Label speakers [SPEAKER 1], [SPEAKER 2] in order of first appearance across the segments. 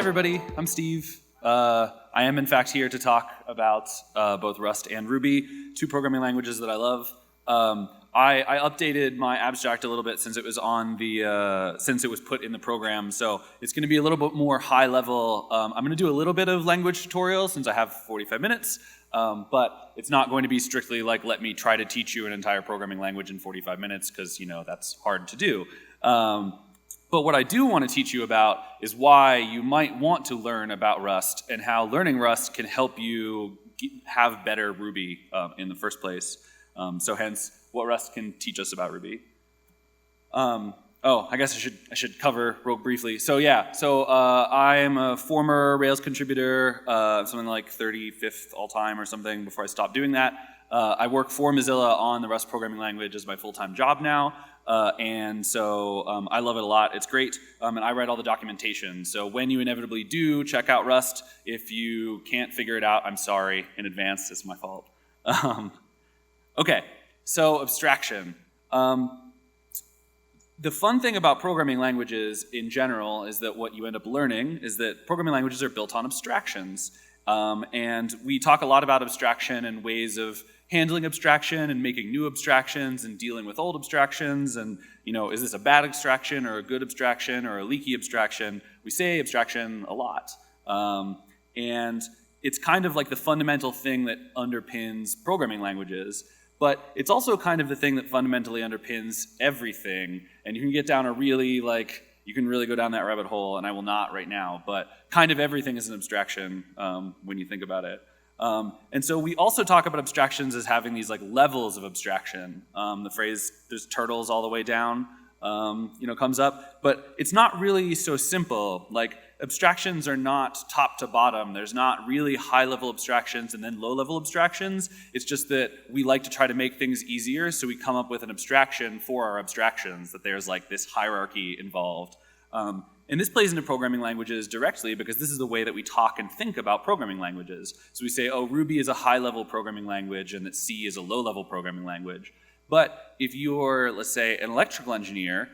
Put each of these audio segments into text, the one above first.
[SPEAKER 1] everybody, I'm Steve. I am in fact here to talk about both Rust and Ruby, two programming languages that I love. I updated my abstract a little bit since it was on the since it was put in the program, so it's going to be a little bit more high level. I'm going to do a little bit of language tutorial since I have 45 minutes, but it's not going to be strictly like let me try to teach you an entire programming language in 45 minutes because that's hard to do. But what I do want to teach you about is why you might want to learn about Rust and how learning Rust can help you have better Ruby in the first place. So hence, what Rust can teach us about Ruby. I guess I should cover real briefly. So I'm a former Rails contributor, something like 35th all time or something before I stopped doing that. I work for Mozilla on the Rust programming language as my full-time job now. And so I love it a lot. It's great, and I write all the documentation. So when you inevitably do check out Rust, if you can't figure it out, I'm sorry in advance. It's my fault. Okay, so abstraction. The fun thing about programming languages in general is that what you end up learning is that programming languages are built on abstractions. And we talk a lot about abstraction and ways of handling abstraction and making new abstractions and dealing with old abstractions and, is this a bad abstraction or a good abstraction or a leaky abstraction? We say abstraction a lot. And it's kind of like the fundamental thing that underpins programming languages, but it's also kind of the thing that fundamentally underpins everything. And you can get down a really you can really go down that rabbit hole, and I will not right now, but kind of everything is an abstraction when you think about it. And so we also talk about abstractions as having these levels of abstraction. The phrase "there's turtles all the way down" comes up, but it's not really so simple. Abstractions are not top to bottom. There's not really high-level abstractions and then low-level abstractions. It's just that we like to try to make things easier, so we come up with an abstraction for our abstractions, that there's this hierarchy involved. And this plays into programming languages directly because this is the way that we talk and think about programming languages. So we say, oh, Ruby is a high-level programming language and that C is a low-level programming language. But if you're, let's say, an electrical engineer,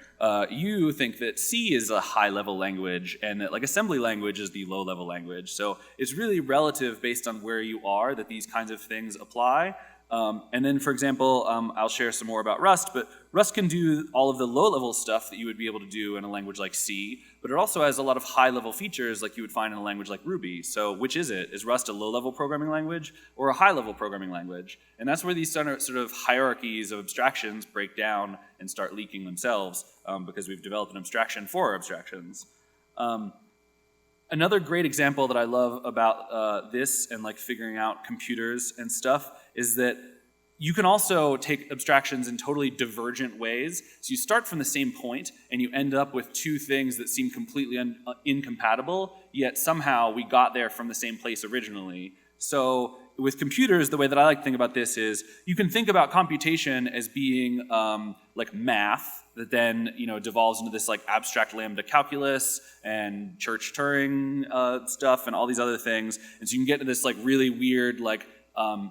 [SPEAKER 1] you think that C is a high-level language and that assembly language is the low-level language. So it's really relative based on where you are that these kinds of things apply. And then, for example, I'll share some more about Rust, but Rust can do all of the low-level stuff that you would be able to do in a language like C, but it also has a lot of high-level features like you would find in a language like Ruby. So which is it? Is Rust a low-level programming language or a high-level programming language? And that's where these sort of hierarchies of abstractions break down and start leaking themselves because we've developed an abstraction for our abstractions. Another great example that I love about this and figuring out computers and stuff is that you can also take abstractions in totally divergent ways. So you start from the same point and you end up with two things that seem completely incompatible, yet somehow we got there from the same place originally. So with computers, the way that I like to think about this is you can think about computation as being math that then devolves into this abstract lambda calculus and Church-Turing stuff and all these other things. And so you can get to this really weird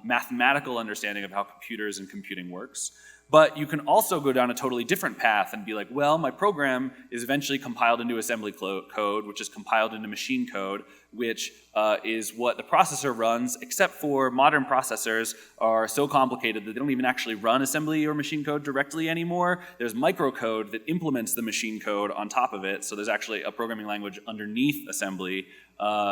[SPEAKER 1] mathematical understanding of how computers and computing works. But you can also go down a totally different path and be well, my program is eventually compiled into assembly code, which is compiled into machine code, which is what the processor runs, except for modern processors are so complicated that they don't even actually run assembly or machine code directly anymore. There's microcode that implements the machine code on top of it, so there's actually a programming language underneath assembly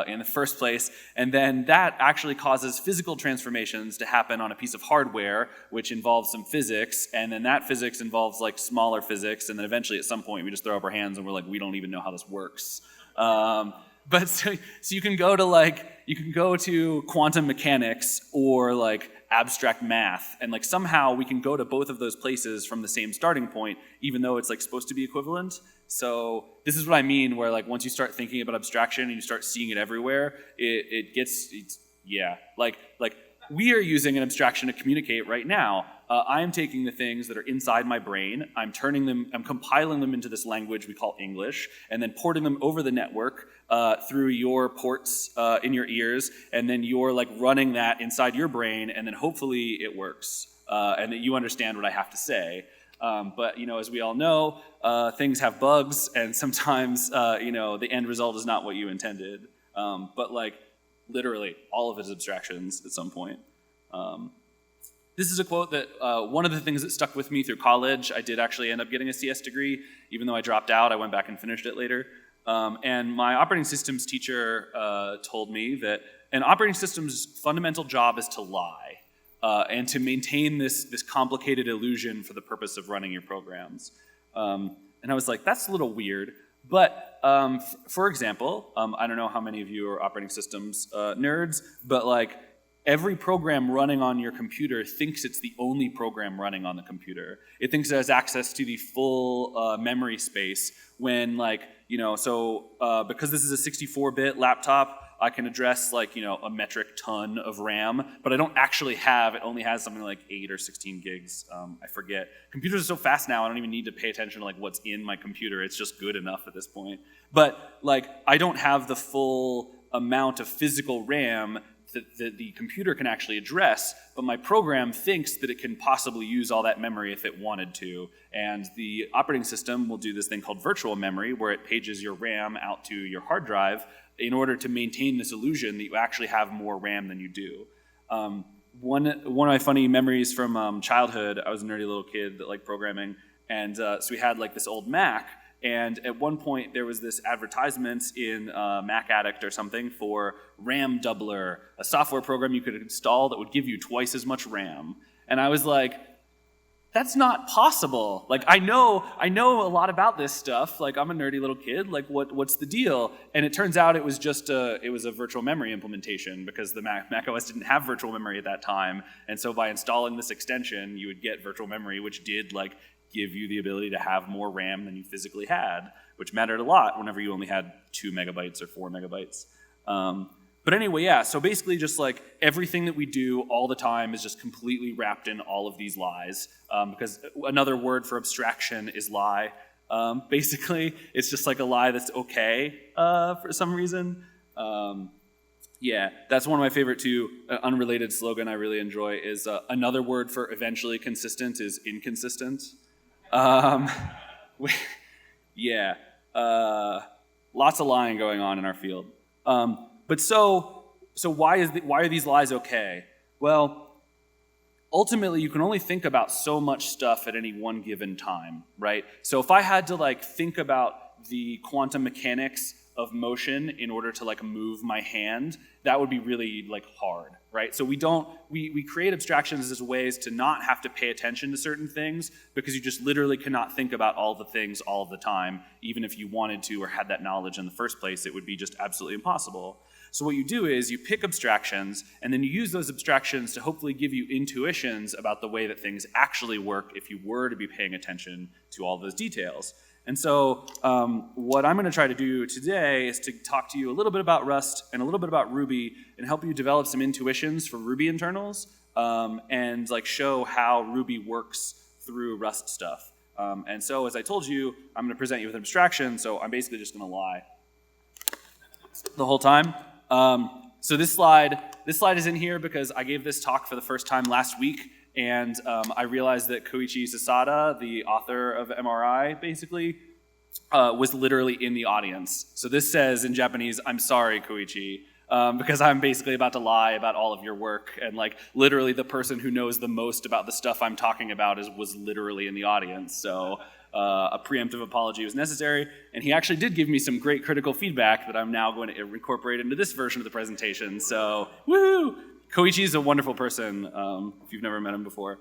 [SPEAKER 1] in the first place, and then that actually causes physical transformations to happen on a piece of hardware, which involves some physics, and then that physics involves smaller physics, and then eventually at some point we just throw up our hands and we're we don't even know how this works. But so you can go to quantum mechanics or abstract math, and somehow we can go to both of those places from the same starting point, even though it's supposed to be equivalent. So this is what I mean, where once you start thinking about abstraction and you start seeing it everywhere, we are using an abstraction to communicate right now. I'm taking the things that are inside my brain, I'm compiling them into this language we call English, and then porting them over the network through your ports in your ears, and then you're running that inside your brain, and then hopefully it works, and that you understand what I have to say. But as we all know, things have bugs, and sometimes the end result is not what you intended. But like literally, all of it is abstractions at some point. This is a quote that one of the things that stuck with me through college. I did actually end up getting a CS degree, even though I dropped out. I went back and finished it later. And my operating systems teacher told me that an operating system's fundamental job is to lie and to maintain this complicated illusion for the purpose of running your programs. And I was like, that's a little weird. But for example, I don't know how many of you are operating systems nerds, but like every program running on your computer thinks it's the only program running on the computer. It thinks it has access to the full memory space when because this is a 64-bit laptop, I can address a metric ton of RAM, but I don't actually have, it only has something like 8 or 16 gigs, I forget. Computers are so fast now, I don't even need to pay attention to what's in my computer, it's just good enough at this point. But I don't have the full amount of physical RAM that the computer can actually address, but my program thinks that it can possibly use all that memory if it wanted to. And the operating system will do this thing called virtual memory, where it pages your RAM out to your hard drive in order to maintain this illusion that you actually have more RAM than you do. One of my funny memories from childhood, I was a nerdy little kid that liked programming, and so we had this old Mac, and at one point there was this advertisement in Mac Addict or something for RAM Doubler, a software program you could install that would give you twice as much RAM. And I was like, that's not possible. I know a lot about this stuff. I'm a nerdy little kid. What's the deal? And it turns out it was just a virtual memory implementation because the Mac OS didn't have virtual memory at that time. And so by installing this extension, you would get virtual memory, which did give you the ability to have more RAM than you physically had, which mattered a lot whenever you only had 2 megabytes or 4 megabytes. But anyway, yeah, so basically just everything that we do all the time is just completely wrapped in all of these lies, because another word for abstraction is lie. Basically, it's just a lie that's okay for some reason. Yeah, that's one of my favorite too. Unrelated slogan I really enjoy is another word for eventually consistent is inconsistent. Yeah, lots of lying going on in our field. But so why are these lies okay? Well, ultimately you can only think about so much stuff at any one given time, right? So if I had to think about the quantum mechanics of motion in order to move my hand, that would be really hard, right? So we create abstractions as ways to not have to pay attention to certain things because you just literally cannot think about all the things all of the time. Even if you wanted to or had that knowledge in the first place, it would be just absolutely impossible. So what you do is you pick abstractions and then you use those abstractions to hopefully give you intuitions about the way that things actually work if you were to be paying attention to all those details. And so what I'm going to try to do today is to talk to you a little bit about Rust and a little bit about Ruby and help you develop some intuitions for Ruby internals and show how Ruby works through Rust stuff. And so as I told you, I'm going to present you with an abstraction, so I'm basically just going to lie the whole time. So this slide is in here because I gave this talk for the first time last week. And I realized that Koichi Sasada, the author of MRI, basically, was literally in the audience. So this says in Japanese, "I'm sorry, Koichi," because I'm basically about to lie about all of your work. And literally the person who knows the most about the stuff I'm talking about was literally in the audience. So a preemptive apology was necessary. And he actually did give me some great critical feedback that I'm now going to incorporate into this version of the presentation. So, woohoo! Koichi is a wonderful person, if you've never met him before.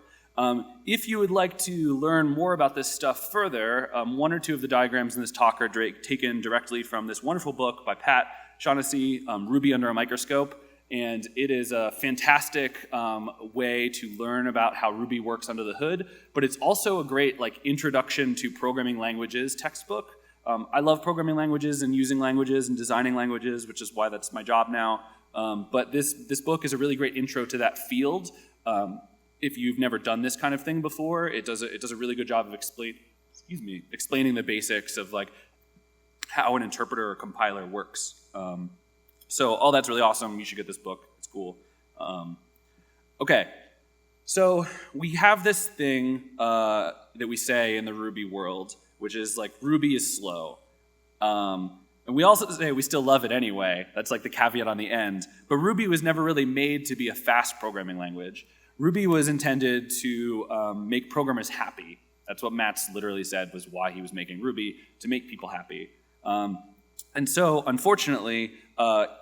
[SPEAKER 1] If you would like to learn more about this stuff further, one or two of the diagrams in this talk are taken directly from this wonderful book by Pat Shaughnessy, Ruby Under a Microscope. And it is a fantastic way to learn about how Ruby works under the hood, but it's also a great introduction to programming languages textbook. I love programming languages and using languages and designing languages, which is why that's my job now. But this book is a really great intro to that field. If you've never done this kind of thing before, it does a really good job of explaining the basics of how an interpreter or compiler works. So all that's really awesome. You should get this book. It's cool. Okay. So we have this thing that we say in the Ruby world, which is like Ruby is slow. And we also say we still love it anyway. That's like the caveat on the end. But Ruby was never really made to be a fast programming language. Ruby was intended to make programmers happy. That's what Matt's literally said was why he was making Ruby, to make people happy. And so, unfortunately,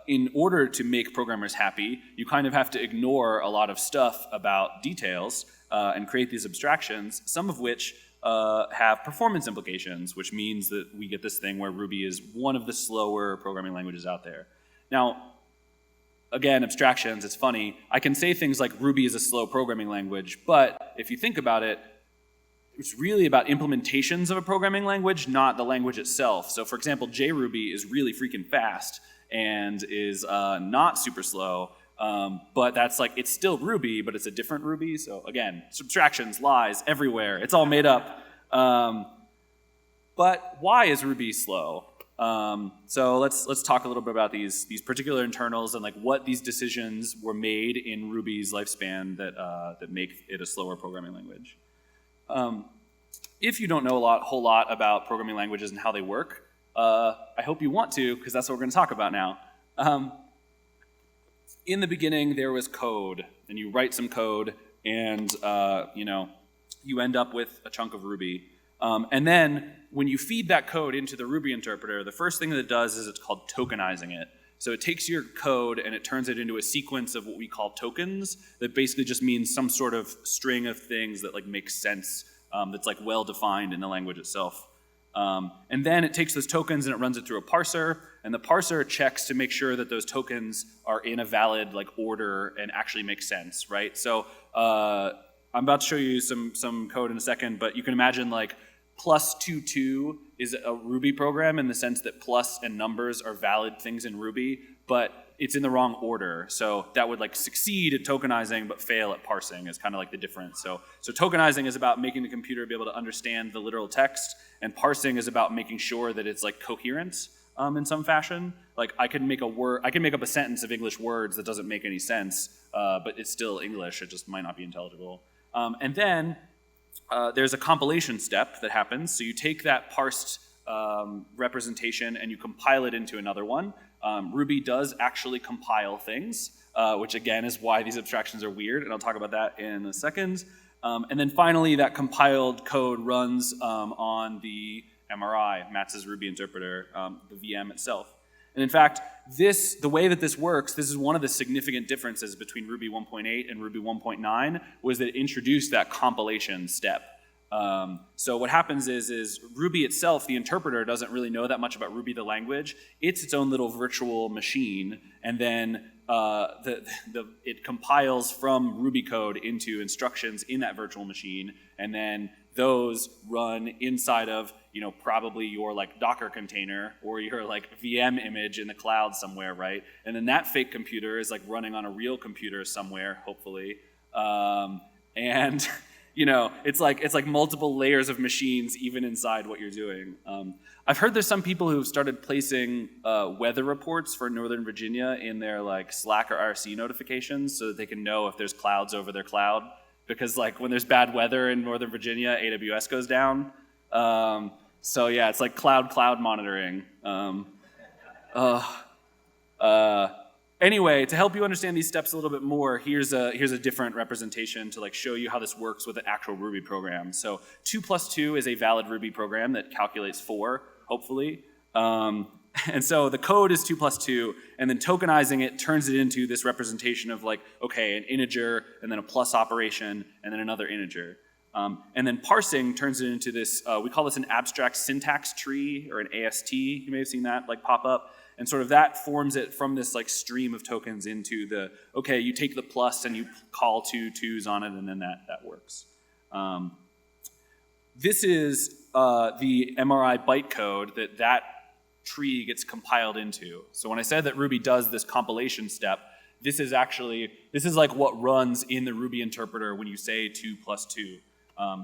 [SPEAKER 1] in order to make programmers happy, you kind of have to ignore a lot of stuff about details and create these abstractions, some of which have performance implications, which means that we get this thing where Ruby is one of the slower programming languages out there. Now, again, abstractions, it's funny. I can say things like Ruby is a slow programming language, but if you think about it, it's really about implementations of a programming language, not the language itself. So for example, JRuby is really freaking fast and is not super slow, but that's like, it's still Ruby, but it's a different Ruby. So again, subtractions, lies, everywhere. It's all made up. But why is Ruby slow? So let's talk a little bit about these particular internals and like what these decisions were made in Ruby's lifespan that make it a slower programming language. If you don't know a whole lot about programming languages and how they work, I hope you want to, because that's what we're going to talk about now. In the beginning, there was code, and you write some code, and you end up with a chunk of Ruby. And then when you feed that code into the Ruby interpreter, the first thing that it does is it's called tokenizing it. So it takes your code and it turns it into a sequence of what we call tokens that basically just means some sort of string of things that like make sense, that's like well defined in the language itself. And then it takes those tokens and it runs it through a parser, and the parser checks to make sure that those tokens are in a valid like order and actually make sense, right? So I'm about to show you some code in a second, but you can imagine like +22 is a Ruby program in the sense that plus and numbers are valid things in Ruby, but it's in the wrong order. So that would like succeed at tokenizing but fail at parsing is kind of like the difference. So tokenizing is about making the computer be able to understand the literal text, and parsing is about making sure that it's like coherent in some fashion. Like I can make up a sentence of English words that doesn't make any sense, but it's still English, it just might not be intelligible. And then there's a compilation step that happens. So you take that parsed representation and you compile it into another one. Ruby does actually compile things, which again is why these abstractions are weird, and I'll talk about that in a second. And then finally, that compiled code runs on the MRI, Matz's Ruby interpreter, the VM itself. And in fact, the way that this works, this is one of the significant differences between Ruby 1.8 and Ruby 1.9, was that it introduced that compilation step. So what happens is Ruby itself, the interpreter, doesn't really know that much about Ruby the language. It's its own little virtual machine, and then it compiles from Ruby code into instructions in that virtual machine, and then those run inside of probably your like Docker container or your like VM image in the cloud somewhere, right? And then that fake computer is like running on a real computer somewhere, hopefully. And it's like multiple layers of machines even inside what you're doing. I've heard there's some people who've started placing weather reports for Northern Virginia in their like Slack or IRC notifications so that they can know if there's clouds over their cloud. Because like when there's bad weather in Northern Virginia, AWS goes down. So yeah, it's like cloud monitoring. Anyway, to help you understand these steps a little bit more, here's a different representation to like show you how this works with an actual Ruby program. So 2 + 2 is a valid Ruby program that calculates 4, hopefully. And so the code is 2 + 2, and then tokenizing it turns it into this representation of like, okay, an integer, and then a plus operation, and then another integer. And then parsing turns it into this, we call this an abstract syntax tree, or an AST. You may have seen that like pop up. And sort of that forms it from this like stream of tokens into the, okay, you take the plus and you call 2 2s on it, and then that works. This is the MRI bytecode that tree gets compiled into. So when I said that Ruby does this compilation step, this is like what runs in the Ruby interpreter when you say 2 + 2.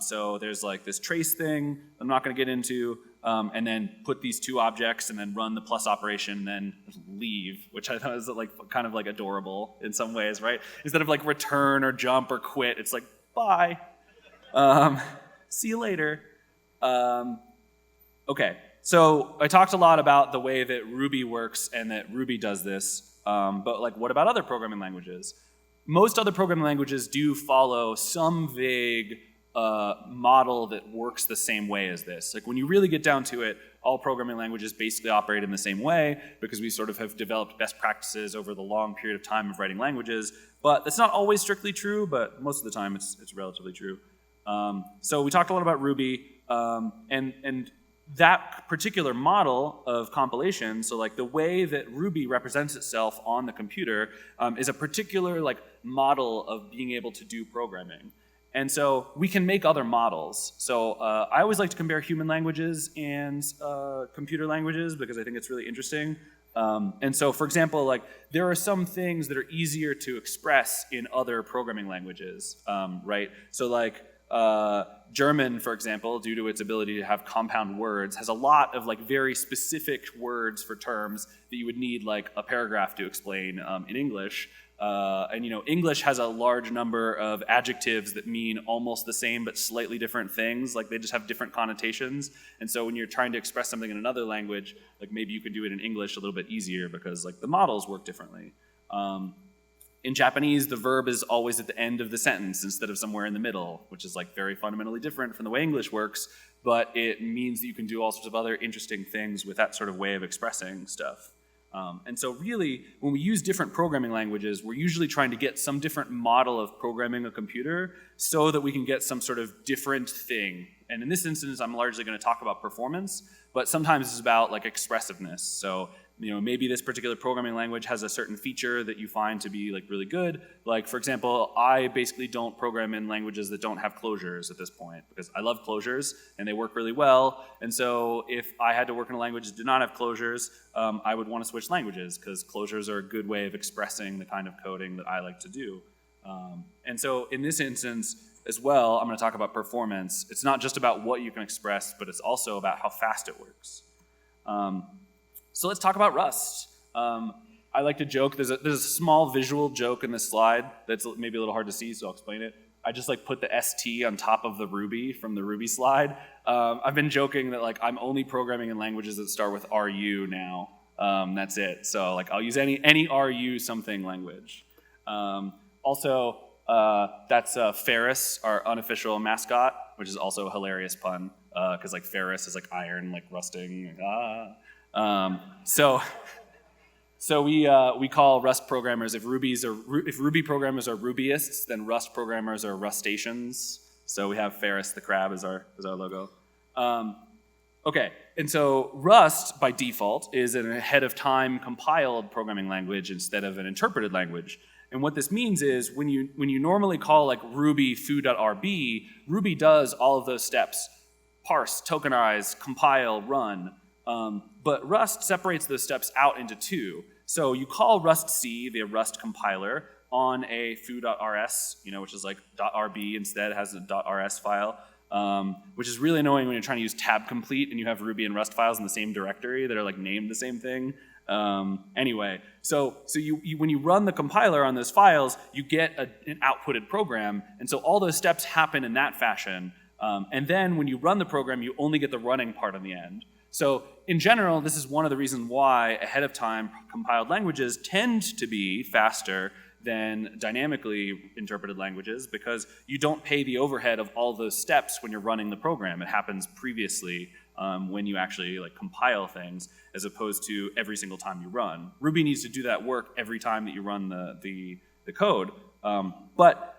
[SPEAKER 1] So there's like this trace thing I'm not going to get into, and then put these two objects and then run the plus operation and then leave, which I thought was like kind of like adorable in some ways, right? Instead of like return or jump or quit, it's like, bye. See you later. Okay, so I talked a lot about the way that Ruby works and that Ruby does this, but like what about other programming languages? Most other programming languages do follow some vague model that works the same way as this. Like when you really get down to it, all programming languages basically operate in the same way because we sort of have developed best practices over the long period of time of writing languages, but that's not always strictly true, but most of the time it's relatively true. So we talked a lot about Ruby, and that particular model of compilation, so like the way that Ruby represents itself on the computer is a particular like model of being able to do programming. And so we can make other models. So I always like to compare human languages and computer languages because I think it's really interesting. And so, for example, like there are some things that are easier to express in other programming languages, right? So like German, for example, due to its ability to have compound words, has a lot of like very specific words for terms that you would need like a paragraph to explain in English. And you know, English has a large number of adjectives that mean almost the same but slightly different things. Like they just have different connotations. And so when you're trying to express something in another language, like maybe you can do it in English a little bit easier because like the models work differently. In Japanese, the verb is always at the end of the sentence instead of somewhere in the middle, which is like very fundamentally different from the way English works, but it means that you can do all sorts of other interesting things with that sort of way of expressing stuff. And so really, when we use different programming languages, we're usually trying to get some different model of programming a computer so that we can get some sort of different thing. And in this instance, I'm largely going to talk about performance, but sometimes it's about like expressiveness. So you know, maybe this particular programming language has a certain feature that you find to be like really good. Like for example, I basically don't program in languages that don't have closures at this point because I love closures and they work really well. And so if I had to work in a language that did not have closures, I would want to switch languages because closures are a good way of expressing the kind of coding that I like to do. And so in this instance as well, I'm going to talk about performance. It's not just about what you can express, but it's also about how fast it works. So let's talk about Rust. I like to joke, there's a small visual joke in this slide that's maybe a little hard to see, so I'll explain it. I just like put the ST on top of the Ruby from the Ruby slide. I've been joking that like I'm only programming in languages that start with RU now. That's it. So like I'll use any RU something language. Also, that's Ferris, our unofficial mascot, which is also a hilarious pun because like Ferris is like iron, like rusting. So we call Rust programmers, if Ruby programmers are Rubyists, then Rust programmers are Rustaceans. So we have Ferris the crab as our logo. Okay, and so Rust by default is an ahead of time compiled programming language instead of an interpreted language. And what this means is when you normally call like Ruby foo.rb, Ruby does all of those steps: parse, tokenize, compile, run. But Rust separates those steps out into two. So you call rustc, the Rust compiler, on a foo.rs, which is like .rb instead, has a .rs file, which is really annoying when you're trying to use tab complete and you have Ruby and Rust files in the same directory that are like named the same thing. Anyway, so you when you run the compiler on those files, you get an outputted program, and so all those steps happen in that fashion. And then when you run the program, you only get the running part on the end. So in general, this is one of the reasons why ahead of time compiled languages tend to be faster than dynamically interpreted languages, because you don't pay the overhead of all those steps when you're running the program. It happens previously when you actually like compile things, as opposed to every single time you run. Ruby needs to do that work every time that you run the code, but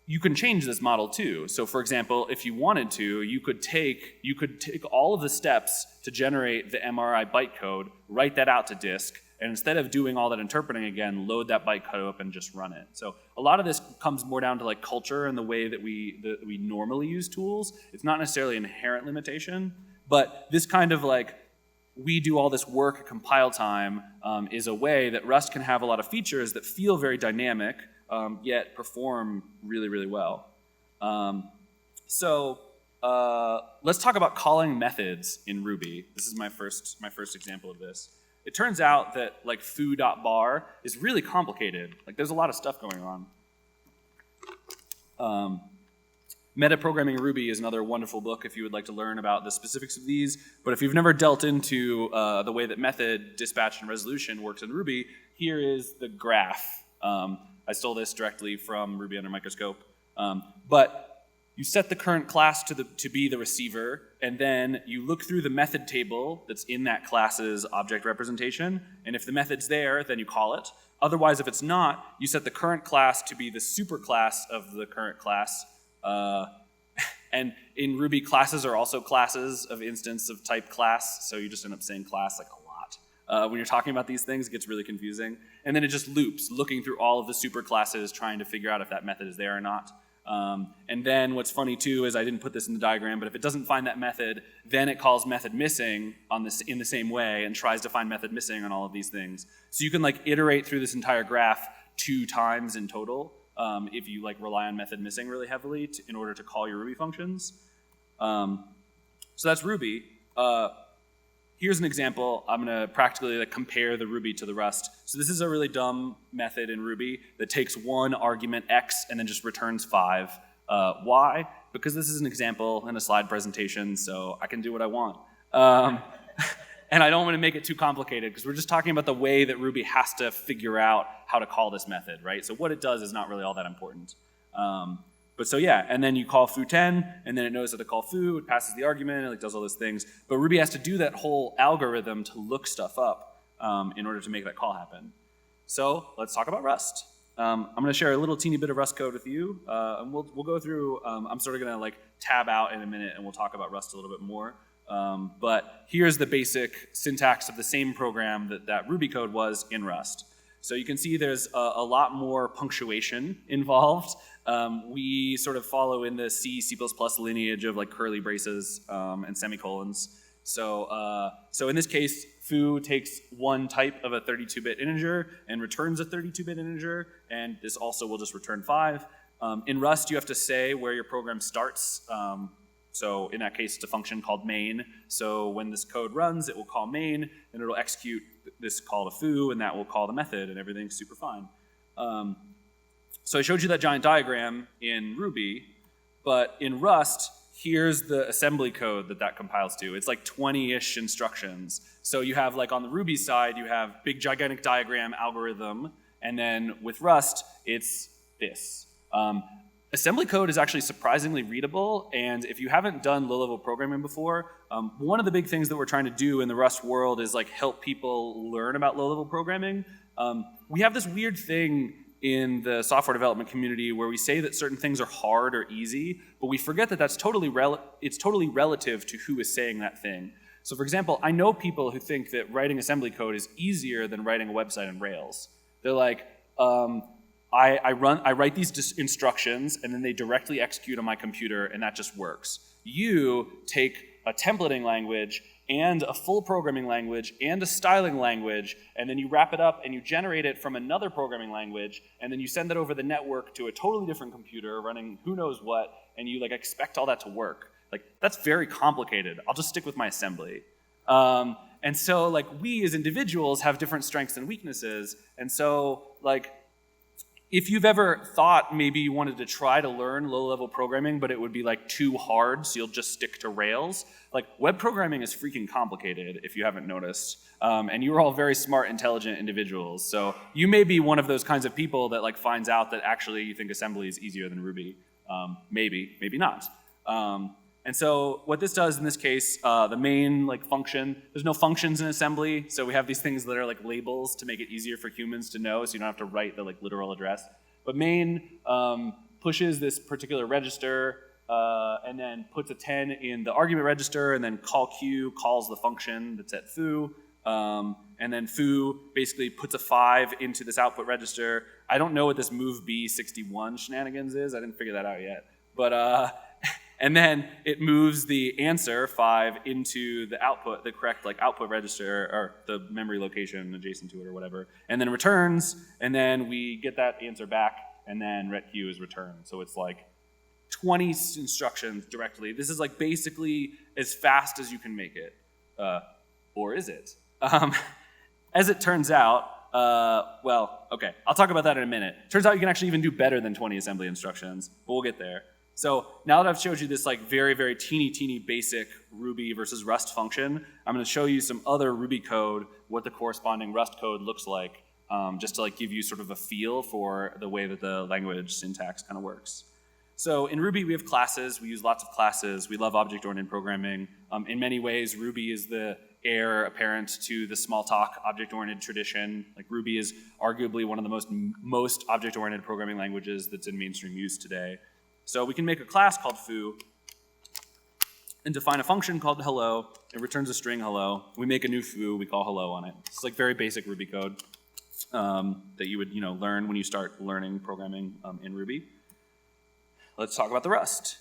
[SPEAKER 1] you can change this model too. So for example, if you wanted to, you could take all of the steps to generate the MRI bytecode, write that out to disk, and instead of doing all that interpreting again, load that bytecode up and just run it. So a lot of this comes more down to like culture and the way that we normally use tools. It's not necessarily an inherent limitation, but this kind of like, we do all this work at compile time is a way that Rust can have a lot of features that feel very dynamic, yet perform really, really well. So let's talk about calling methods in Ruby. This is my first example of this. It turns out that like foo.bar is really complicated. Like there's a lot of stuff going on. Metaprogramming Ruby is another wonderful book if you would like to learn about the specifics of these. But if you've never dealt into the way that method, dispatch, and resolution works in Ruby, here is the graph. I stole this directly from Ruby under Microscope. But you set the current class to be the receiver, and then you look through the method table that's in that class's object representation, and if the method's there, then you call it. Otherwise, if it's not, you set the current class to be the superclass of the current class. And in Ruby, classes are also classes of instance of type class, so you just end up saying class like a lot. When you're talking about these things, it gets really confusing. And then it just loops, looking through all of the superclasses, trying to figure out if that method is there or not. And then what's funny too is I didn't put this in the diagram, but if it doesn't find that method, then it calls method missing in the same way and tries to find method missing on all of these things. So you can like iterate through this entire graph 2 times in total. If you like rely on method missing really heavily in order to call your Ruby functions. So that's Ruby. Here's an example. I'm gonna practically like compare the Ruby to the Rust. So this is a really dumb method in Ruby that takes one argument x and then just returns 5. Why? Because this is an example in a slide presentation, so I can do what I want. And I don't want to make it too complicated because we're just talking about the way that Ruby has to figure out how to call this method, right? So what it does is not really all that important. But so yeah, and then you call foo10, and then it knows how to call foo, it passes the argument, it like does all those things. But Ruby has to do that whole algorithm to look stuff up in order to make that call happen. So let's talk about Rust. I'm going to share a little teeny bit of Rust code with you, and we'll go through. I'm sort of going to like tab out in a minute, and we'll talk about Rust a little bit more. But here's the basic syntax of the same program that Ruby code was in Rust. So you can see there's a lot more punctuation involved. We sort of follow in the C++ lineage of like curly braces and semicolons. So in this case, foo takes one type of a 32-bit integer and returns a 32-bit integer, and this also will just return 5. In Rust, you have to say where your program starts. So in that case, it's a function called main. So when this code runs, it will call main, and it'll execute this call to foo, and that will call the method, and everything's super fine. So I showed you that giant diagram in Ruby, but in Rust, here's the assembly code that compiles to. It's like 20-ish instructions. So you have, like on the Ruby side, you have big gigantic diagram algorithm, and then with Rust, it's this. Assembly code is actually surprisingly readable, and if you haven't done low-level programming before, one of the big things that we're trying to do in the Rust world is like help people learn about low-level programming. We have this weird thing in the software development community where we say that certain things are hard or easy, but we forget that it's totally relative to who is saying that thing. So for example, I know people who think that writing assembly code is easier than writing a website in Rails. They're like, I write these instructions and then they directly execute on my computer and that just works. You take a templating language and a full programming language and a styling language, and then you wrap it up and you generate it from another programming language, and then you send it over the network to a totally different computer running who knows what, and you like expect all that to work. Like, that's very complicated. I'll just stick with my assembly. And so like we as individuals have different strengths and weaknesses, and so like if you've ever thought maybe you wanted to try to learn low-level programming, but it would be like too hard, so you'll just stick to Rails, like web programming is freaking complicated if you haven't noticed. And you're all very smart, intelligent individuals. So you may be one of those kinds of people that like finds out that actually you think assembly is easier than Ruby. Maybe, maybe not. And so what this does in this case, the main like function, there's no functions in assembly, so we have these things that are like labels to make it easier for humans to know, so you don't have to write the like literal address. But main pushes this particular register and then puts a 10 in the argument register, and then call Q calls the function that's at foo, and then foo basically puts a 5 into this output register. I don't know what this move B61 shenanigans is, I didn't figure that out yet, but and then it moves the answer 5 into the output, the correct like output register or the memory location adjacent to it or whatever, and then returns, and then we get that answer back, and then retq is returned. So it's like 20 instructions directly. This is like basically as fast as you can make it. Or is it? As it turns out, well, okay, I'll talk about that in a minute. Turns out you can actually even do better than 20 assembly instructions, but we'll get there. So now that I've showed you this like very, very teeny basic Ruby versus Rust function, I'm going to show you some other Ruby code, what the corresponding Rust code looks like, just to like give you sort of a feel for the way that the language syntax kind of works. So in Ruby we have classes, we use lots of classes, we love object-oriented programming. In many ways Ruby is the heir apparent to the Smalltalk object-oriented tradition. Like Ruby is arguably one of the most object-oriented programming languages that's in mainstream use today. So we can make a class called foo and define a function called hello. It returns a string hello. We make a new foo, we call hello on it. It's like very basic Ruby code that you would learn when you start learning programming in Ruby. Let's talk about the Rust.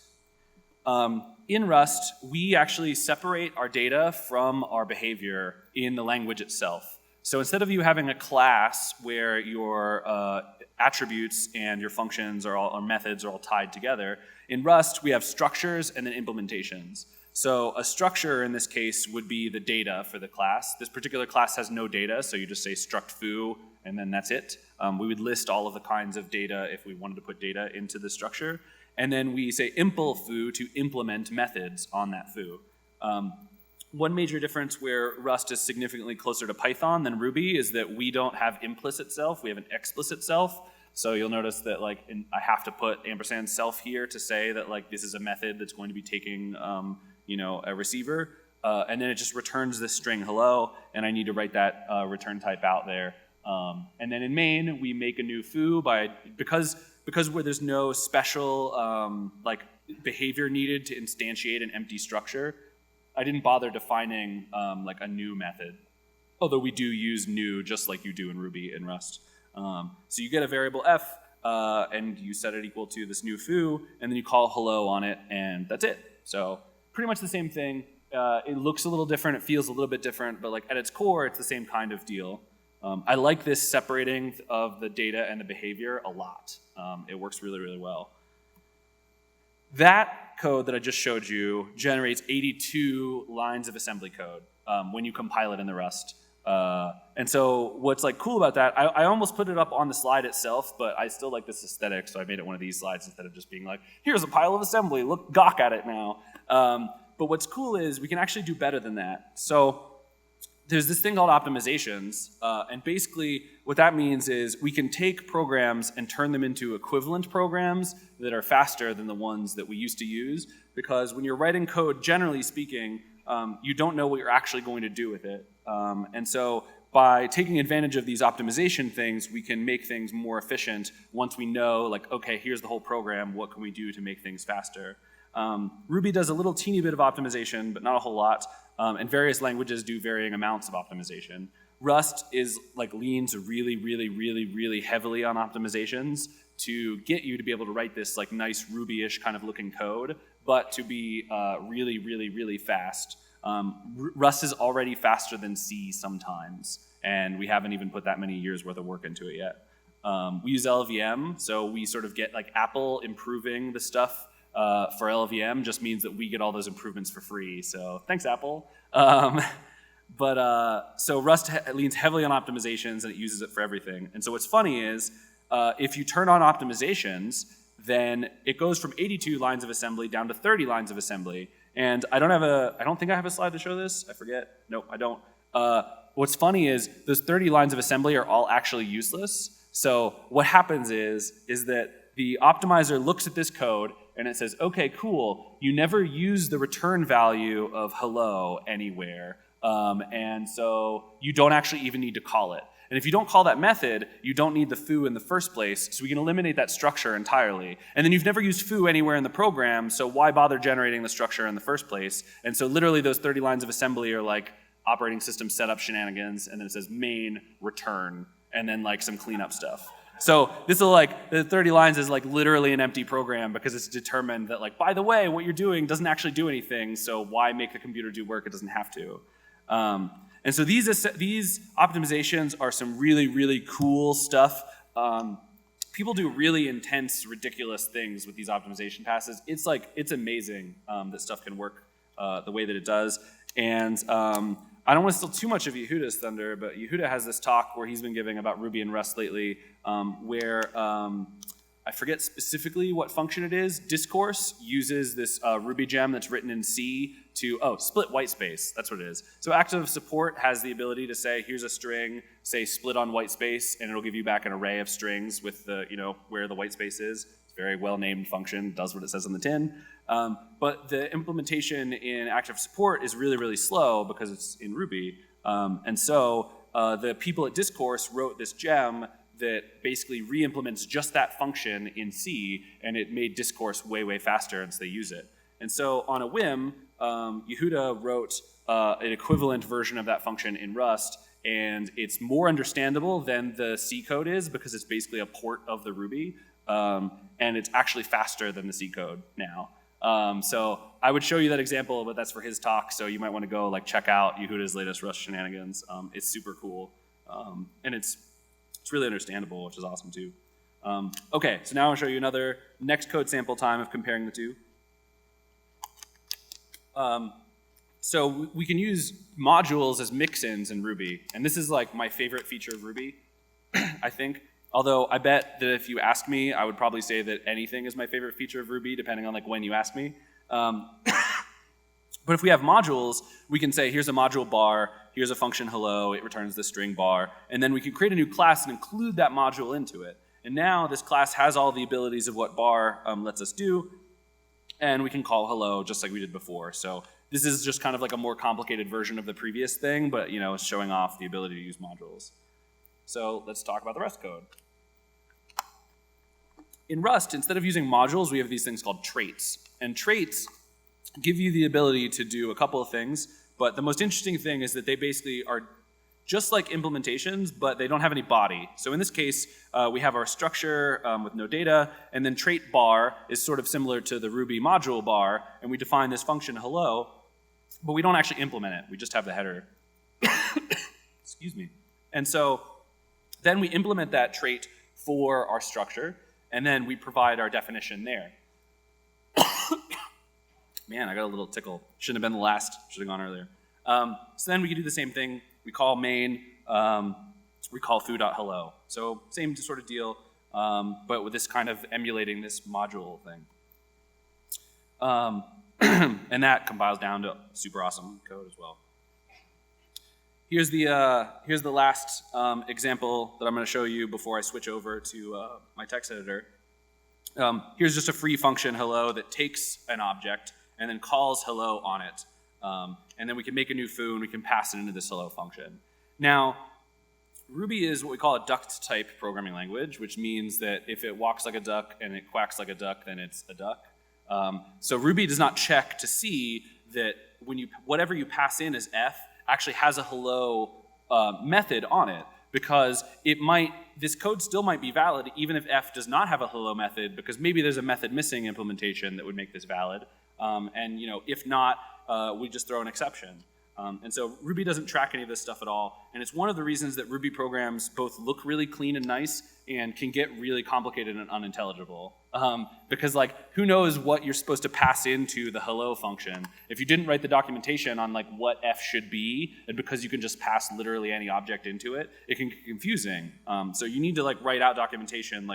[SPEAKER 1] In Rust, we actually separate our data from our behavior in the language itself. So instead of you having a class where your attributes and your functions or methods are all tied together, in Rust we have structures and then implementations. So a structure in this case would be the data for the class. This particular class has no data, so you just say struct foo and then that's it. We would list all of the kinds of data if we wanted to put data into the structure. And then we say impl foo to implement methods on that foo. One major difference where Rust is significantly closer to Python than Ruby is that we don't have implicit self, we have an explicit self. So you'll notice that like I have to put ampersand self here to say that like this is a method that's going to be taking a receiver. And then it just returns this string hello, and I need to write that return type out there. And then in main, we make a new foo because where there's no special like behavior needed to instantiate an empty structure, I didn't bother defining like a new method, although we do use new just like you do in Ruby and Rust. So you get a variable f, and you set it equal to this new foo, and then you call hello on it, and that's it. So pretty much the same thing. It looks a little different, it feels a little bit different, but like at its core, it's the same kind of deal. I like this separating of the data and the behavior a lot. It works really, really well. That code that I just showed you generates 82 lines of assembly code when you compile it in the Rust. And so what's like cool about that, I almost put it up on the slide itself, but I still like this aesthetic, so I made it one of these slides instead of just being like, here's a pile of assembly, look, gawk at it now. But what's cool is we can actually do better than that. So there's this thing called optimizations, and basically what that means is we can take programs and turn them into equivalent programs that are faster than the ones that we used to use, because when you're writing code, generally speaking, you don't know what you're actually going to do with it. And so by taking advantage of these optimization things, we can make things more efficient once we know, like, okay, here's the whole program, what can we do to make things faster? Ruby does a little teeny bit of optimization, but not a whole lot. And various languages do varying amounts of optimization. Rust leans really heavily on optimizations to get you to be able to write this like nice Ruby-ish kind of looking code, but to be really fast. Rust is already faster than C sometimes, and we haven't even put that many years worth of work into it yet. We use LLVM, so we sort of get like Apple improving the stuff for LLVM just means that we get all those improvements for free. So thanks, Apple. So Rust leans heavily on optimizations and it uses it for everything. And so what's funny is if you turn on optimizations, then it goes from 82 lines of assembly down to 30 lines of assembly. And I don't think I have a slide to show this. I forget. Nope, I don't. What's funny is those 30 lines of assembly are all actually useless. So what happens is that the optimizer looks at this code and it says, okay, cool, you never use the return value of hello anywhere, and so you don't actually even need to call it. And if you don't call that method, you don't need the foo in the first place, so we can eliminate that structure entirely. And then you've never used foo anywhere in the program, so why bother generating the structure in the first place? And so literally those 30 lines of assembly are like operating system setup shenanigans, and then it says main return, and then like some cleanup stuff. So this will the 30 lines is like literally an empty program because it's determined that like, by the way, what you're doing doesn't actually do anything, so why make the computer do work it doesn't have to? And so these optimizations are some really cool stuff. people do really intense, ridiculous things with these optimization passes. It's amazing that stuff can work the way that it does. And I don't want to steal too much of Yehuda's thunder, but Yehuda has this talk where he's been giving about Ruby and Rust lately, where I forget specifically what function it is. Discourse uses this Ruby gem that's written in C to, split white space. That's what it is. So active support has the ability to say, here's a string, say split on white space, and it'll give you back an array of strings with the, where the white space is. It's a very well-named function, does what it says on the tin. But the implementation in active support is really, really slow because it's in Ruby. And so the people at Discourse wrote this gem that basically re-implements just that function in C, and it made Discourse way, way faster, and so they use it. And so on a whim, Yehuda wrote an equivalent version of that function in Rust, and it's more understandable than the C code is because it's basically a port of the Ruby, and it's actually faster than the C code now. So I would show you that example, but that's for his talk, so you might want to go check out Yehuda's latest Rust shenanigans. It's super cool, and it's really understandable, which is awesome too. Okay, so now I'll show you another next code sample time of comparing the two. So we can use modules as mix-ins in Ruby, and this is my favorite feature of Ruby, I think. Although I bet that if you ask me, I would probably say that anything is my favorite feature of Ruby, depending on when you ask me. But if we have modules, we can say, here's a module bar, here's a function hello, it returns the string bar, and then we can create a new class and include that module into it. And now this class has all the abilities of what bar lets us do, and we can call hello just like we did before. So this is just kind of a more complicated version of the previous thing, but it's showing off the ability to use modules. So let's talk about the Rust code. In Rust, instead of using modules, we have these things called traits. And traits give you the ability to do a couple of things, but the most interesting thing is that they basically are just like implementations, but they don't have any body. So in this case, we have our structure with no data, and then trait bar is sort of similar to the Ruby module bar, and we define this function hello, but we don't actually implement it. We just have the header. Excuse me. And so then we implement that trait for our structure, and then we provide our definition there. Man, I got a little tickle. Shouldn't have been the last. Should have gone earlier. So then we can do the same thing. We call main, we call foo.hello. So same sort of deal, but with this kind of emulating this module thing. And that compiles down to super awesome code as well. Here's the last example that I'm going to show you before I switch over to my text editor. Here's just a free function hello that takes an object and then calls hello on it. And then we can make a new foo and we can pass it into this hello function. Now, Ruby is what we call a duck type programming language, which means that if it walks like a duck and it quacks like a duck, then it's a duck. So Ruby does not check to see that whatever you pass in as f actually has a hello method on it, because this code still might be valid even if f does not have a hello method, because maybe there's a method missing implementation that would make this valid. And if not, we just throw an exception. And so Ruby doesn't track any of this stuff at all, and it's one of the reasons that Ruby programs both look really clean and nice and can get really complicated and unintelligible. Because who knows what you're supposed to pass into the hello function. If you didn't write the documentation on what f should be, and because you can just pass literally any object into it, it can get confusing. So you need to write out documentation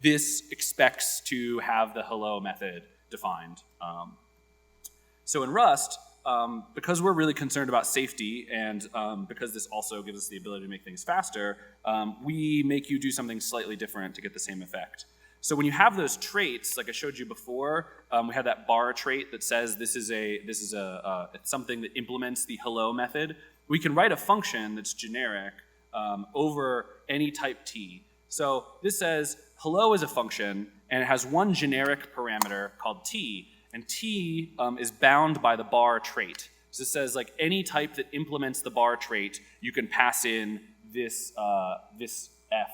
[SPEAKER 1] this expects to have the hello method defined. So in Rust, because we're really concerned about safety, and because this also gives us the ability to make things faster, we make you do something slightly different to get the same effect. So when you have those traits, like I showed you before, we have that bar trait that says it's something that implements the hello method. We can write a function that's generic over any type t. So this says hello is a function, and it has one generic parameter called t. And t is bound by the bar trait. So it says any type that implements the bar trait, you can pass in this f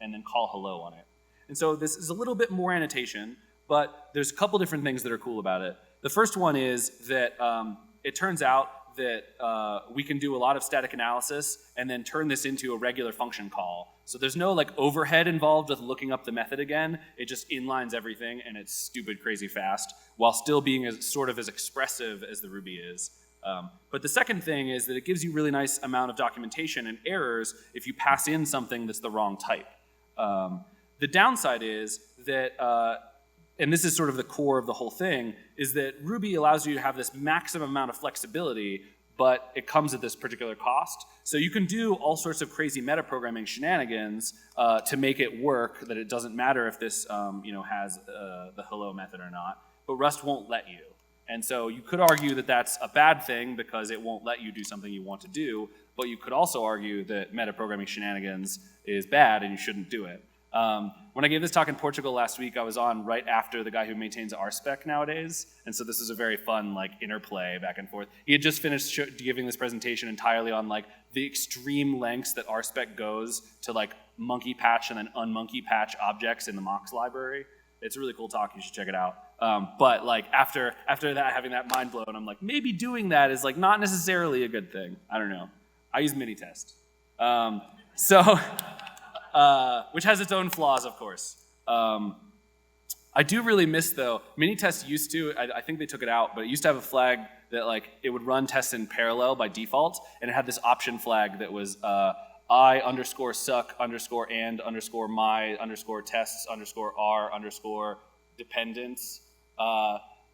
[SPEAKER 1] and then call hello on it. And so this is a little bit more annotation, but there's a couple different things that are cool about it. The first one is that it turns out that we can do a lot of static analysis and then turn this into a regular function call. So there's no like overhead involved with looking up the method again. It just inlines everything, and it's stupid crazy fast, while still being sort of as expressive as the Ruby is. But the second thing is that it gives you really nice amount of documentation and errors if you pass in something that's the wrong type. The downside is that, and this is sort of the core of the whole thing, is that Ruby allows you to have this maximum amount of flexibility, but it comes at this particular cost. So you can do all sorts of crazy metaprogramming shenanigans to make it work, that it doesn't matter if this has the hello method or not, but Rust won't let you. And so you could argue that that's a bad thing because it won't let you do something you want to do, but you could also argue that metaprogramming shenanigans is bad and you shouldn't do it. When I gave this talk in Portugal last week, I was on right after the guy who maintains RSpec nowadays, and so this is a very fun like interplay back and forth. He had just finished giving this presentation entirely on like the extreme lengths that RSpec goes to like monkey patch and then unmonkey patch objects in the mocks library. It's a really cool talk. You should check it out. But like after that, having that mind blown, I'm like, maybe doing that is like not necessarily a good thing. I don't know. I use Minitest. Which has its own flaws, of course. I do really miss, though, Minitest used to, I think they took it out, but it used to have a flag that like it would run tests in parallel by default, and it had this option flag that was I_suck_and_my_tests_r_dependence.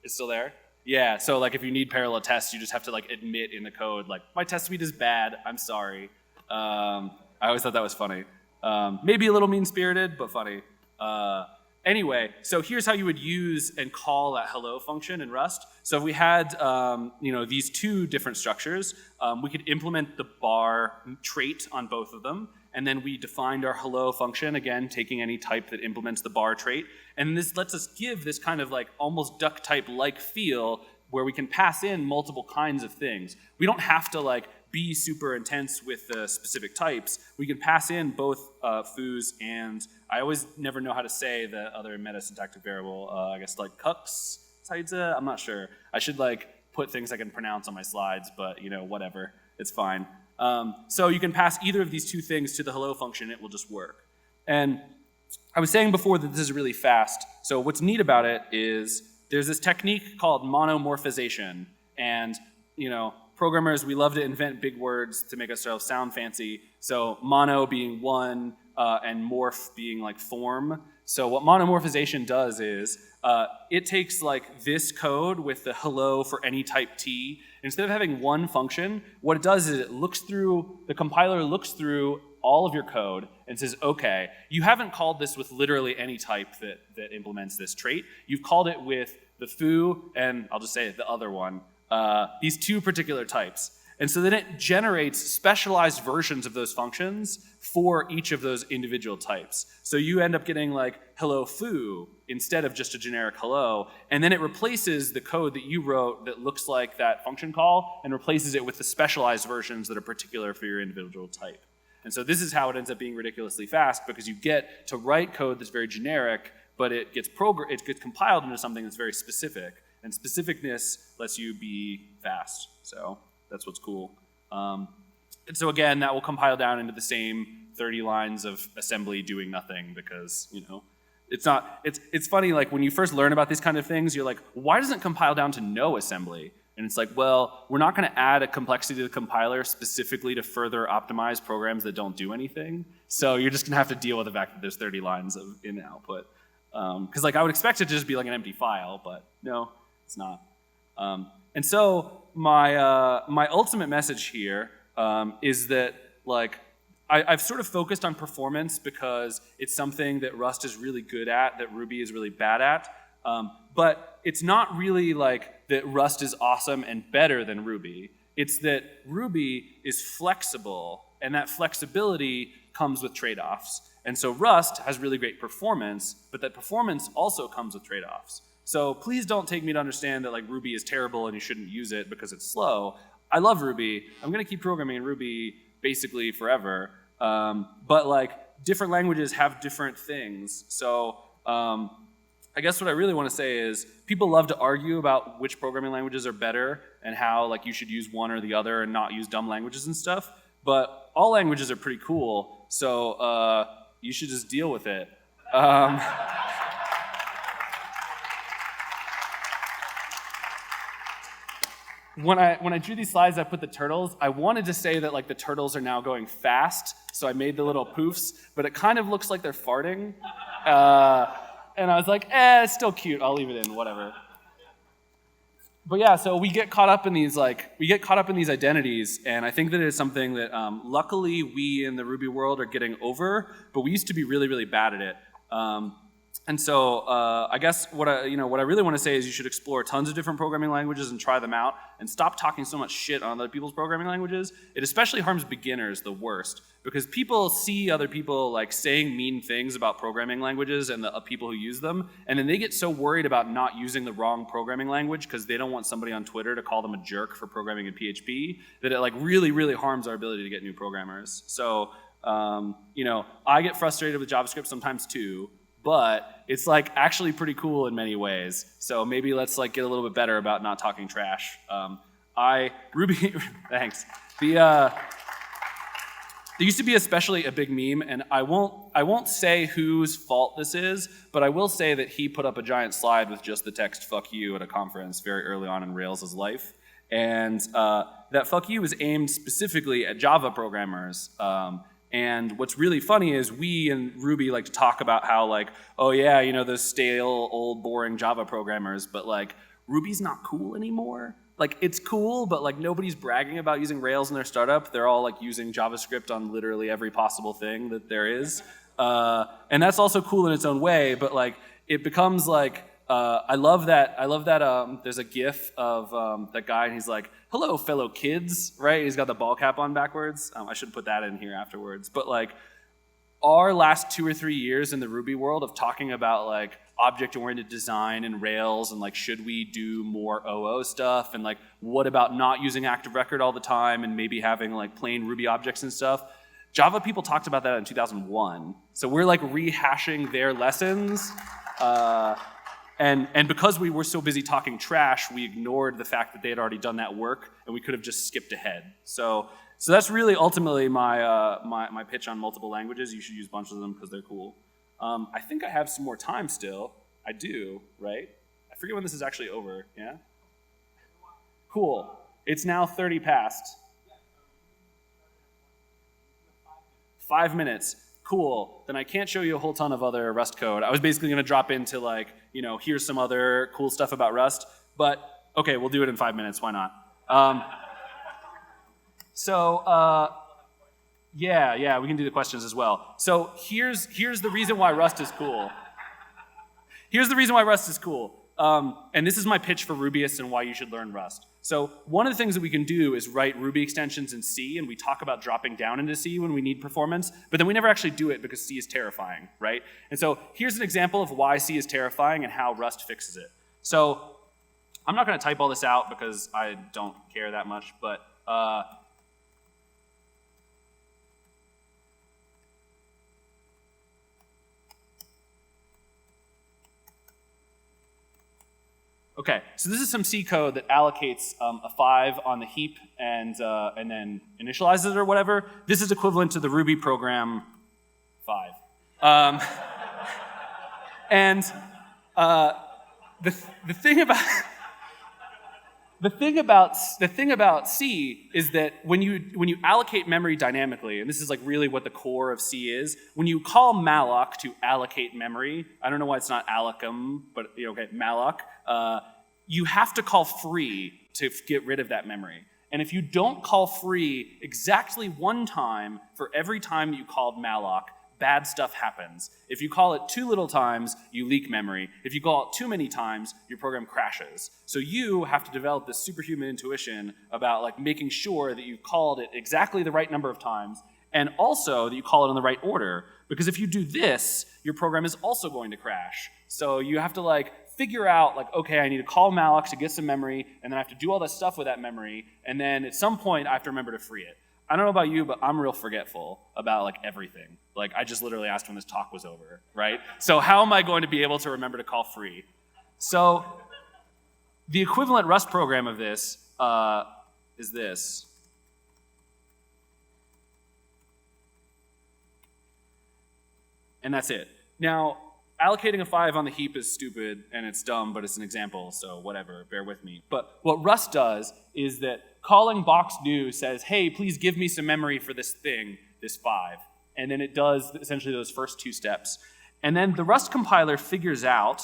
[SPEAKER 1] It's still there? Yeah, so like if you need parallel tests, you just have to like admit in the code, like, my test speed is bad, I'm sorry. I always thought that was funny. Maybe a little mean-spirited, but funny. Anyway, so here's how you would use and call that hello function in Rust. So if we had these two different structures, we could implement the bar trait on both of them, and then we defined our hello function, again, taking any type that implements the bar trait. And this lets us give this kind of like almost duck type-like feel where we can pass in multiple kinds of things. We don't have to like be super intense with the specific types. We can pass in both foos and, I always never know how to say the other meta-syntactic variable, I guess like cux, I'm not sure. I should like put things I can pronounce on my slides, but whatever, it's fine. So you can pass either of these two things to the hello function, it will just work. And I was saying before that this is really fast, so what's neat about it is there's this technique called monomorphization, and programmers, we love to invent big words to make ourselves sound fancy. So mono being one, and morph being like form. So what monomorphization does is it takes like this code with the hello for any type T. Instead of having one function, what it does is the compiler looks through all of your code and says, okay, you haven't called this with literally any type that implements this trait. You've called it with the foo, and I'll just say it, the other one, these two particular types. And so then it generates specialized versions of those functions for each of those individual types. So you end up getting like hello foo instead of just a generic hello, and then it replaces the code that you wrote that looks like that function call and replaces it with the specialized versions that are particular for your individual type. And so this is how it ends up being ridiculously fast, because you get to write code that's very generic, but it gets compiled into something that's very specific. And specificness lets you be fast. So that's what's cool. And so again, that will compile down into the same 30 lines of assembly doing nothing, because it's funny, like when you first learn about these kind of things, you're like, why doesn't it compile down to no assembly? And it's like, well, we're not going to add a complexity to the compiler specifically to further optimize programs that don't do anything. So you're just going to have to deal with the fact that there's 30 lines of in output. Because like I would expect it to just be like an empty file, but no, it's not. And so my ultimate message here is that like I've sort of focused on performance because it's something that Rust is really good at, that Ruby is really bad at. But it's not really like that Rust is awesome and better than Ruby. It's that Ruby is flexible, and that flexibility comes with trade-offs. And so Rust has really great performance, but that performance also comes with trade-offs. So please don't take me to understand that like Ruby is terrible and you shouldn't use it because it's slow. I love Ruby. I'm going to keep programming in Ruby basically forever. But like different languages have different things. So I guess what I really want to say is people love to argue about which programming languages are better and how like you should use one or the other and not use dumb languages and stuff. But all languages are pretty cool. So you should just deal with it. When I drew these slides, I put the turtles. I wanted to say that like the turtles are now going fast, so I made the little poofs, but it kind of looks like they're farting. And I was like, it's still cute. I'll leave it in, whatever. But yeah, so we get caught up in these identities, and I think that it's something that luckily we in the Ruby world are getting over, but we used to be really, really bad at it. And so I guess what I really want to say is you should explore tons of different programming languages and try them out, and stop talking so much shit on other people's programming languages. It especially harms beginners the worst, because people see other people like saying mean things about programming languages and the people who use them, and then they get so worried about not using the wrong programming language because they don't want somebody on Twitter to call them a jerk for programming in PHP, that it like really, really harms our ability to get new programmers. So I get frustrated with JavaScript sometimes too, but it's like actually pretty cool in many ways. So maybe let's like get a little bit better about not talking trash. Ruby, thanks. There used to be especially a big meme, and I won't say whose fault this is, but I will say that he put up a giant slide with just the text "fuck you" at a conference very early on in Rails' life, and that "fuck you" is aimed specifically at Java programmers. And what's really funny is we in Ruby like to talk about how like, oh yeah, those stale, old, boring Java programmers, but like Ruby's not cool anymore. Like it's cool, but like nobody's bragging about using Rails in their startup. They're all like using JavaScript on literally every possible thing that there is. And that's also cool in its own way, but like it becomes like, I love that there's a GIF of that guy and he's like, hello, fellow kids, right? He's got the ball cap on backwards. I should put that in here afterwards. But like our last 2 or 3 years in the Ruby world of talking about like object-oriented design and Rails and like should we do more OO stuff and like what about not using active record all the time and maybe having like plain Ruby objects and stuff. Java people talked about that in 2001. So we're like rehashing their lessons. And because we were so busy talking trash, we ignored the fact that they had already done that work, and we could have just skipped ahead. So that's really ultimately my pitch on multiple languages. You should use bunches of them because they're cool. I think I have some more time still. I do, right? I forget when this is actually over. Yeah? Cool. It's now 30 past. 5 minutes. Cool, then I can't show you a whole ton of other Rust code. I was basically gonna drop into like, here's some other cool stuff about Rust, but okay, we'll do it in 5 minutes, why not? Yeah, we can do the questions as well. So here's the reason why Rust is cool. Here's the reason why Rust is cool. And this is my pitch for Rubyists and why you should learn Rust. So one of the things that we can do is write Ruby extensions in C, and we talk about dropping down into C when we need performance, but then we never actually do it because C is terrifying, right? And so here's an example of why C is terrifying and how Rust fixes it. So I'm not going to type all this out because I don't care that much, but okay, so this is some C code that allocates a 5 on the heap and then initializes it or whatever. This is equivalent to the Ruby program 5. The thing about C is that when you allocate memory dynamically, and this is like really what the core of C is, when you call malloc to allocate memory, I don't know why it's not allocum, but okay, malloc, you have to call free to get rid of that memory. And if you don't call free exactly one time for every time you called malloc, bad stuff happens. If you call it too little times, you leak memory. If you call it too many times, your program crashes. So you have to develop this superhuman intuition about like making sure that you've called it exactly the right number of times, and also that you call it in the right order. Because if you do this, your program is also going to crash. So you have to like figure out like, okay, I need to call malloc to get some memory, and then I have to do all that stuff with that memory, and then at some point I have to remember to free it. I don't know about you, but I'm real forgetful about like everything. Like I just literally asked when this talk was over, right? So how am I going to be able to remember to call free? So the equivalent Rust program of this is this. And that's it. Now, allocating a 5 on the heap is stupid and it's dumb, but it's an example, so whatever, bear with me. But what Rust does is that calling box new says, hey, please give me some memory for this thing, this 5. And then it does essentially those first 2 steps. And then the Rust compiler figures out,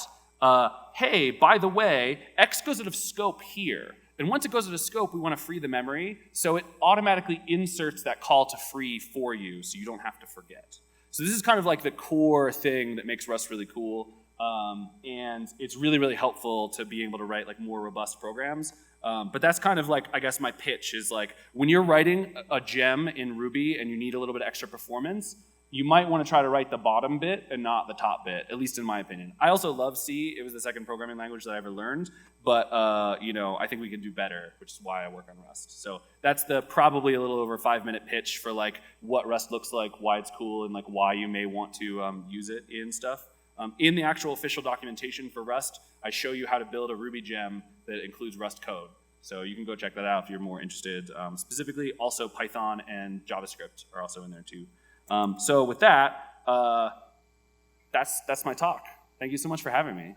[SPEAKER 1] hey, by the way, X goes out of scope here. And once it goes out of scope, we want to free the memory, so it automatically inserts that call to free for you, so you don't have to forget. So this is kind of like the core thing that makes Rust really cool, and it's really, really helpful to be able to write like more robust programs. But that's kind of like, I guess my pitch is like, when you're writing a gem in Ruby and you need a little bit of extra performance, you might want to try to write the bottom bit and not the top bit, at least in my opinion. I also love C. It was the second programming language that I ever learned, but you know, I think we can do better, which is why I work on Rust. So that's the probably a little over 5-minute pitch for like what Rust looks like, why it's cool, and like why you may want to use it in stuff. In the actual official documentation for Rust, I show you how to build a Ruby gem that includes Rust code. So you can go check that out if you're more interested. Specifically, also Python and JavaScript are also in there too. So with that, that's my talk. Thank you so much for having me.